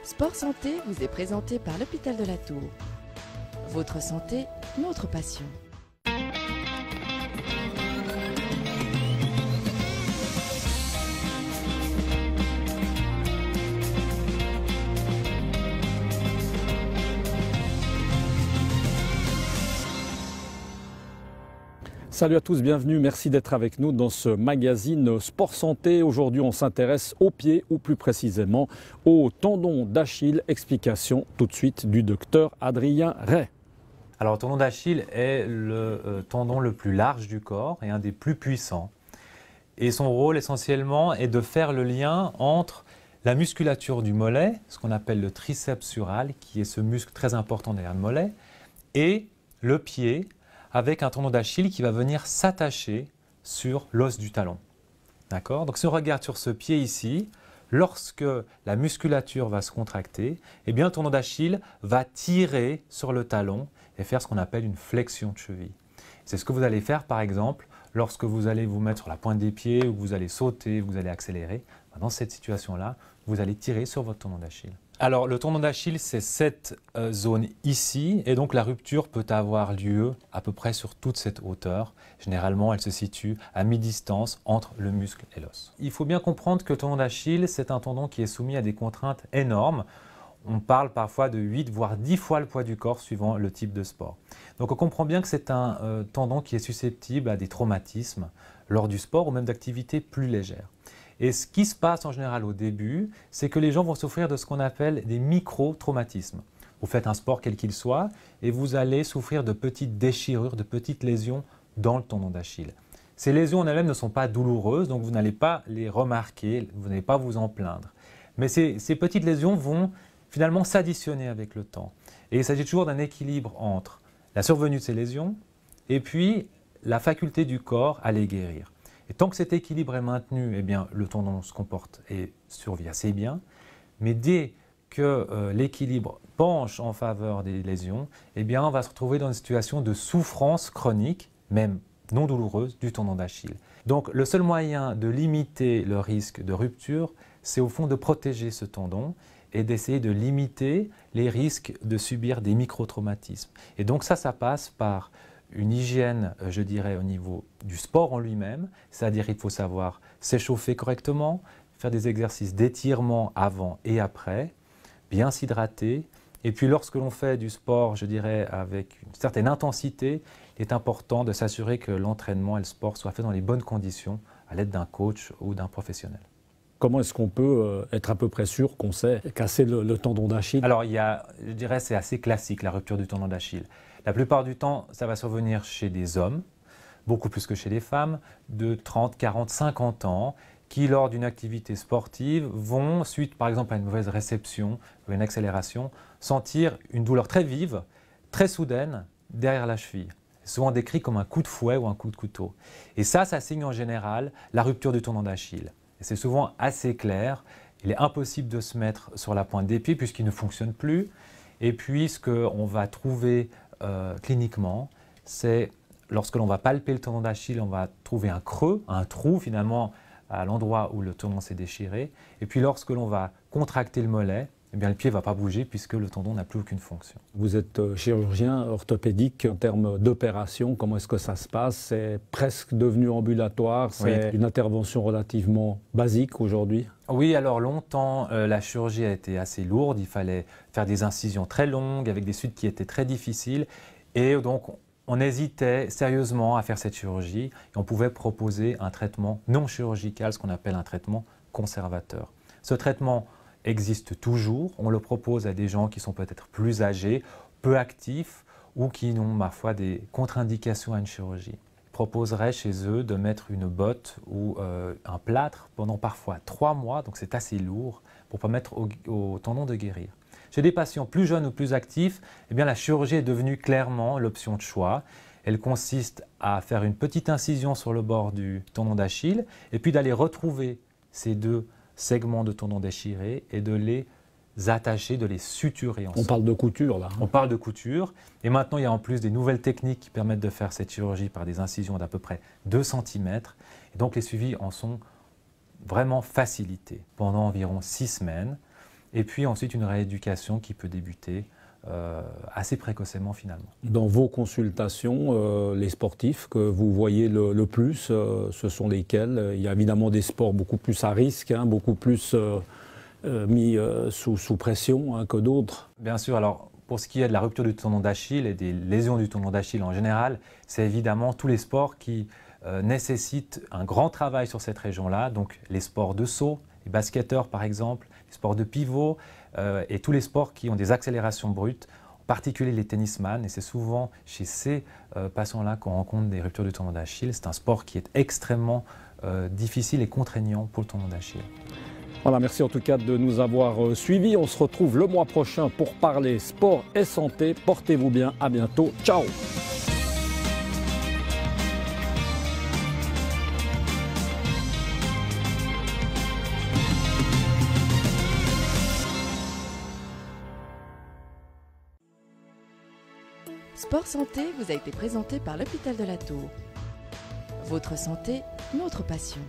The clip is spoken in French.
Sport Santé vous est présenté par l'Hôpital de la Tour. Votre santé, notre passion. Salut à tous, bienvenue, merci d'être avec nous dans ce magazine Sport Santé. Aujourd'hui, on s'intéresse aux pieds ou plus précisément au tendon d'Achille. Explication tout de suite du docteur Adrien Ray. Alors, le tendon d'Achille est le tendon le plus large du corps et un des plus puissants. Et son rôle essentiellement est de faire le lien entre la musculature du mollet, ce qu'on appelle le triceps sural, qui est ce muscle très important derrière le mollet, et le pied, avec un tendon d'Achille qui va venir s'attacher sur l'os du talon. D'accord ? Donc si on regarde sur ce pied ici, lorsque la musculature va se contracter, eh bien, le tendon d'Achille va tirer sur le talon et faire ce qu'on appelle une flexion de cheville. C'est ce que vous allez faire par exemple lorsque vous allez vous mettre sur la pointe des pieds ou que vous allez sauter, vous allez accélérer. Dans cette situation-là, vous allez tirer sur votre tendon d'Achille. Alors, le tendon d'Achille, c'est cette zone ici, et donc la rupture peut avoir lieu à peu près sur toute cette hauteur. Généralement, elle se situe à mi-distance entre le muscle et l'os. Il faut bien comprendre que le tendon d'Achille, c'est un tendon qui est soumis à des contraintes énormes. On parle parfois de 8 voire 10 fois le poids du corps suivant le type de sport. Donc on comprend bien que c'est un tendon qui est susceptible à des traumatismes lors du sport ou même d'activités plus légères. Et ce qui se passe en général au début, c'est que les gens vont souffrir de ce qu'on appelle des micro-traumatismes. Vous faites un sport quel qu'il soit et vous allez souffrir de petites déchirures, de petites lésions dans le tendon d'Achille. Ces lésions en elles-mêmes ne sont pas douloureuses, donc vous n'allez pas les remarquer, vous n'allez pas vous en plaindre. Mais ces petites lésions vont finalement s'additionner avec le temps. Et il s'agit toujours d'un équilibre entre la survenue de ces lésions et puis la faculté du corps à les guérir. Et tant que cet équilibre est maintenu, eh bien, le tendon se comporte et survit assez bien. Mais dès que l'équilibre penche en faveur des lésions, eh bien, on va se retrouver dans une situation de souffrance chronique, même non douloureuse, du tendon d'Achille. Donc le seul moyen de limiter le risque de rupture, c'est au fond de protéger ce tendon et d'essayer de limiter les risques de subir des micro-traumatismes. Et donc ça passe par une hygiène, je dirais, au niveau du sport en lui-même, c'est-à-dire qu'il faut savoir s'échauffer correctement, faire des exercices d'étirement avant et après, bien s'hydrater. Et puis lorsque l'on fait du sport, je dirais, avec une certaine intensité, il est important de s'assurer que l'entraînement et le sport soient faits dans les bonnes conditions à l'aide d'un coach ou d'un professionnel. Comment est-ce qu'on peut être à peu près sûr qu'on sait casser le tendon d'Achille? Alors, je dirais c'est assez classique la rupture du tendon d'Achille. La plupart du temps, ça va survenir chez des hommes, beaucoup plus que chez les femmes, de 30, 40, 50 ans, qui lors d'une activité sportive vont, suite par exemple à une mauvaise réception ou une accélération, sentir une douleur très vive, très soudaine, derrière la cheville. C'est souvent décrit comme un coup de fouet ou un coup de couteau. Et ça signe en général la rupture du tendon d'Achille. Et c'est souvent assez clair. Il est impossible de se mettre sur la pointe des pieds puisqu'il ne fonctionne plus. Et puis, ce qu'on va trouver cliniquement, c'est lorsque l'on va palper le tendon d'Achille, on va trouver un creux, un trou finalement à l'endroit où le tendon s'est déchiré. Et puis, lorsque l'on va contracter le mollet, eh bien, le pied ne va pas bouger puisque le tendon n'a plus aucune fonction. Vous êtes chirurgien orthopédique. En termes d'opération, comment est-ce que ça se passe? C'est presque devenu ambulatoire, c'est une intervention relativement basique aujourd'hui? Oui, alors longtemps, la chirurgie a été assez lourde. Il fallait faire des incisions très longues avec des suites qui étaient très difficiles. Et donc, on hésitait sérieusement à faire cette chirurgie et on pouvait proposer un traitement non chirurgical, ce qu'on appelle un traitement conservateur. Ce traitement existe toujours. On le propose à des gens qui sont peut-être plus âgés, peu actifs ou qui ont parfois des contre-indications à une chirurgie. Je proposerais chez eux de mettre une botte ou un plâtre pendant parfois 3 mois, donc c'est assez lourd, pour permettre au tendon de guérir. Chez des patients plus jeunes ou plus actifs, eh bien, la chirurgie est devenue clairement l'option de choix. Elle consiste à faire une petite incision sur le bord du tendon d'Achille et puis d'aller retrouver ces deux segments de tendon déchirés et de les attacher, de les suturer ensemble. On parle de couture là. On parle de couture. Et maintenant, il y a en plus des nouvelles techniques qui permettent de faire cette chirurgie par des incisions d'à peu près 2 cm. Et donc les suivis en sont vraiment facilités pendant environ 6 semaines. Et puis ensuite une rééducation qui peut débuter assez précocement finalement. Dans vos consultations, les sportifs que vous voyez le plus, ce sont lesquels? Il y a évidemment des sports beaucoup plus à risque, hein, beaucoup plus mis sous pression, hein, que d'autres. Bien sûr, alors pour ce qui est de la rupture du tendon d'Achille et des lésions du tendon d'Achille en général, c'est évidemment tous les sports qui nécessitent un grand travail sur cette région-là, donc les sports de saut, les basketteurs par exemple, les sports de pivot et tous les sports qui ont des accélérations brutes, en particulier les tennisman. Et c'est souvent chez ces patients-là qu'on rencontre des ruptures du tendon d'Achille. C'est un sport qui est extrêmement difficile et contraignant pour le tendon d'Achille. Voilà, merci en tout cas de nous avoir suivis. On se retrouve le mois prochain pour parler sport et santé. Portez-vous bien, à bientôt. Ciao! Sport Santé vous a été présenté par l'Hôpital de la Tour. Votre santé, notre passion.